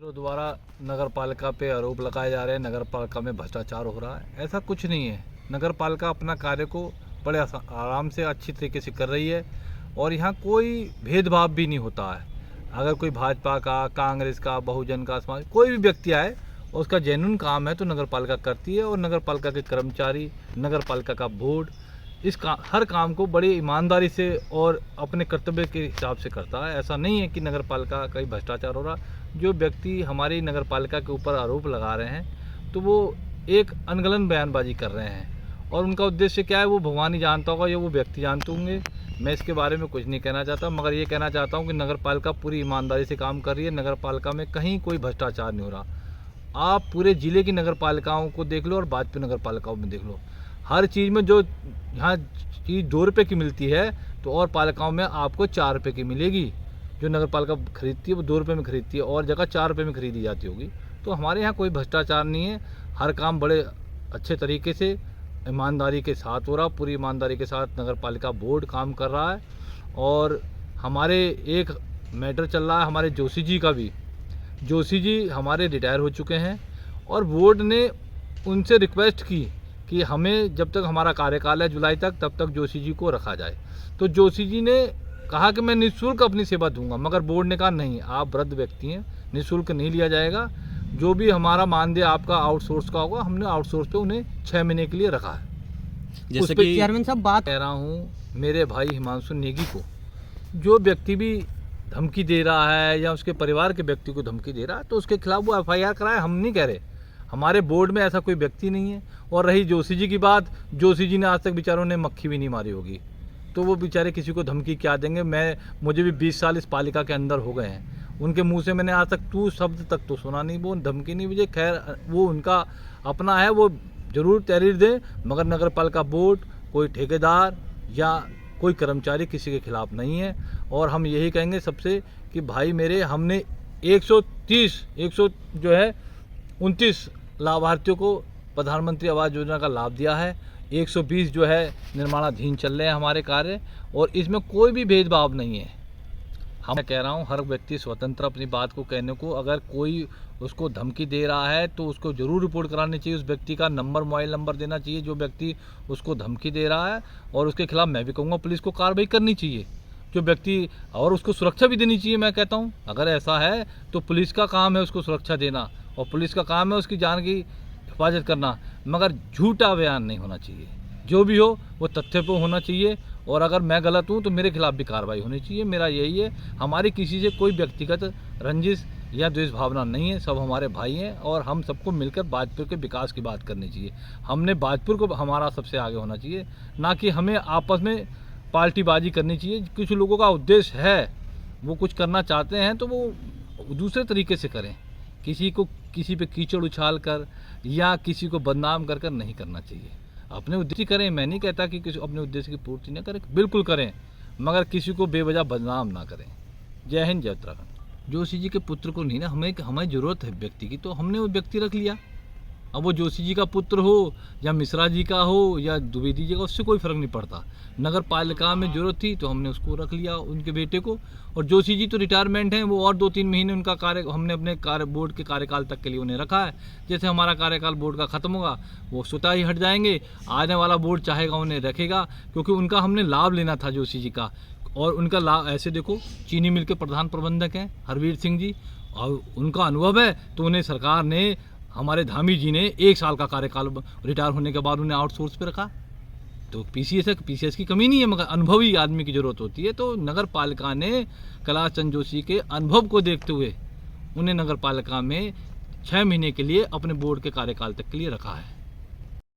मित्रों द्वारा नगर पालिका पे आरोप लगाए जा रहे हैं नगर पालिका में भ्रष्टाचार हो रहा है। ऐसा कुछ नहीं है। नगर पालिका अपना कार्य को बड़े आराम से अच्छी तरीके से कर रही है और यहाँ कोई भेदभाव भी नहीं होता है। अगर कोई भाजपा का, कांग्रेस का, बहुजन का, समाज कोई भी व्यक्ति आए और उसका जेन्युइन काम है तो नगर पालिका करती है और नगर पालिका के कर्मचारी, नगर पालिका का बोर्ड हर काम को बड़ी ईमानदारी से और अपने कर्तव्य के हिसाब से करता है। ऐसा नहीं है कि नगर पालिका का भ्रष्टाचार हो रहा। जो व्यक्ति हमारी नगर पालिका के ऊपर आरोप लगा रहे हैं तो वो एक अनगलन बयानबाजी कर रहे हैं और उनका उद्देश्य क्या है वो भगवान ही जानता होगा या वो व्यक्ति जानते होंगे। मैं इसके बारे में कुछ नहीं कहना चाहता, मगर ये कहना चाहता हूँ कि नगर पालिका पूरी ईमानदारी से काम कर रही है। नगर पालिका में कहीं कोई भ्रष्टाचार नहीं हो रहा। आप पूरे ज़िले की नगर पालिकाओं को देख लो और भाजपा नगर पालिकाओं में देख लो, हर चीज़ में जो यहाँ चीज़ 2 रुपये की मिलती है तो और पालिकाओं में आपको 4 रुपये की मिलेगी। जो नगर पालिका खरीदती है वो 2 रुपये में खरीदती है और जगह 4 रुपये में खरीदी जाती होगी। तो हमारे यहाँ कोई भ्रष्टाचार नहीं है। हर काम बड़े अच्छे तरीके से ईमानदारी के साथ हो रहा। पूरी ईमानदारी के साथ नगर पालिका बोर्ड काम कर रहा है। और हमारे एक मैटर चल रहा है हमारे जोशी जी का भी। जोशी जी हमारे रिटायर हो चुके हैं और बोर्ड ने उनसे रिक्वेस्ट की कि हमें जब तक हमारा कार्यकाल है जुलाई तक, तब तक जोशी जी को रखा जाए। तो जोशी जी ने कहा कि मैं निःशुल्क अपनी सेवा दूंगा, मगर बोर्ड ने कहा नहीं, आप वृद्ध व्यक्ति हैं, निःशुल्क नहीं लिया जाएगा। जो भी हमारा मानदेय आपका आउटसोर्स का होगा, हमने आउटसोर्स पे उन्हें 6 महीने के लिए रखा है। जैसे कि चेयरमैन साहब बात कह रहा हूँ मेरे भाई हिमांशु नेगी को, जो व्यक्ति भी धमकी दे रहा है या उसके परिवार के व्यक्ति को धमकी दे रहा है तो उसके खिलाफ वो FIR कराए। हम नहीं कह रहे, हमारे बोर्ड में ऐसा कोई व्यक्ति नहीं है। और रही जोशी जी की बात, जोशी जी ने आज तक बेचारों ने मक्खी भी नहीं मारी होगी, तो वो बेचारे किसी को धमकी क्या देंगे। मुझे भी 20 साल इस पालिका के अंदर हो गए हैं, उनके मुंह से मैंने आज तक तू शब्द तक तो सुना नहीं, वो धमकी नहीं मुझे। खैर वो उनका अपना है, वो जरूर तहरीर दें, मगर नगर पालिका बोर्ड, कोई ठेकेदार या कोई कर्मचारी किसी के खिलाफ नहीं है। और हम यही कहेंगे सबसे कि भाई मेरे, हमने 129 लाभार्थियों को प्रधानमंत्री आवास योजना का लाभ दिया है। 120 जो है निर्माणाधीन चल रहे हैं हमारे कार्य, और इसमें कोई भी भेदभाव नहीं है। मैं कह रहा हूँ हर व्यक्ति स्वतंत्र अपनी बात को कहने को। अगर कोई उसको धमकी दे रहा है तो उसको ज़रूर रिपोर्ट करानी चाहिए। उस व्यक्ति का नंबर, मोबाइल नंबर देना चाहिए जो व्यक्ति उसको धमकी दे रहा है, और उसके खिलाफ मैं भी कहूँगा पुलिस को कार्रवाई करनी चाहिए जो व्यक्ति, और उसको सुरक्षा भी देनी चाहिए। मैं कहता हूँ अगर ऐसा है तो पुलिस का काम है उसको सुरक्षा देना, और पुलिस का काम है उसकी जान की हिफाजत करना, मगर झूठा बयान नहीं होना चाहिए। जो भी हो वो तथ्य पे होना चाहिए, और अगर मैं गलत हूँ तो मेरे खिलाफ भी कार्रवाई होनी चाहिए। मेरा यही है। हमारी किसी से कोई व्यक्तिगत रंजिश या द्वेष भावना नहीं है, सब हमारे भाई हैं और हम सबको मिलकर बाजपुर के विकास की बात करनी चाहिए। हमने बाजपुर को हमारा सबसे आगे होना चाहिए, ना कि हमें आपस में पार्टीबाजी करनी चाहिए। कुछ लोगों का उद्देश्य है, वो कुछ करना चाहते हैं तो वो दूसरे तरीके से करें। किसी पे कीचड़ उछाल कर या किसी को बदनाम कर नहीं करना चाहिए। अपने उद्देश्य करें, मैं नहीं कहता कि किसी अपने उद्देश्य की पूर्ति न करें, बिल्कुल करें, मगर किसी को बेवजह बदनाम ना करें। जय हिंद, जय उत्तराखंड। जोशी जी के पुत्र को नहीं ना, हमें ज़रूरत है व्यक्ति की, तो हमने वो व्यक्ति रख लिया। अब वो जोशी जी का पुत्र हो या मिश्रा जी का हो या द्विवेदी जी का, उससे कोई फ़र्क नहीं पड़ता। नगर पालिका में ज़रूरत थी तो हमने उसको रख लिया, उनके बेटे को। और जोशी जी तो रिटायरमेंट हैं, वो और 2-3 महीने उनका कार्य, हमने अपने बोर्ड के कार्यकाल तक के लिए उन्हें रखा है। जैसे हमारा कार्यकाल बोर्ड का ख़त्म होगा वो स्वतः ही हट जाएंगे। आने वाला बोर्ड चाहेगा उन्हें रखेगा, क्योंकि उनका हमने लाभ लेना था जोशी जी का। और उनका लाभ ऐसे देखो, चीनी मिल के प्रधान प्रबंधक हैं हरवीर सिंह जी, और उनका अनुभव है तो उन्हें सरकार ने, हमारे धामी जी ने 1 साल का कार्यकाल रिटायर होने के बाद उन्हें आउटसोर्स पे रखा। तो पीसीएस की कमी नहीं है, मगर अनुभवी आदमी की ज़रूरत होती है। तो नगर पालिका ने कैलाश चंद्र जोशी के अनुभव को देखते हुए उन्हें नगर पालिका में 6 महीने के लिए अपने बोर्ड के कार्यकाल तक के लिए रखा है।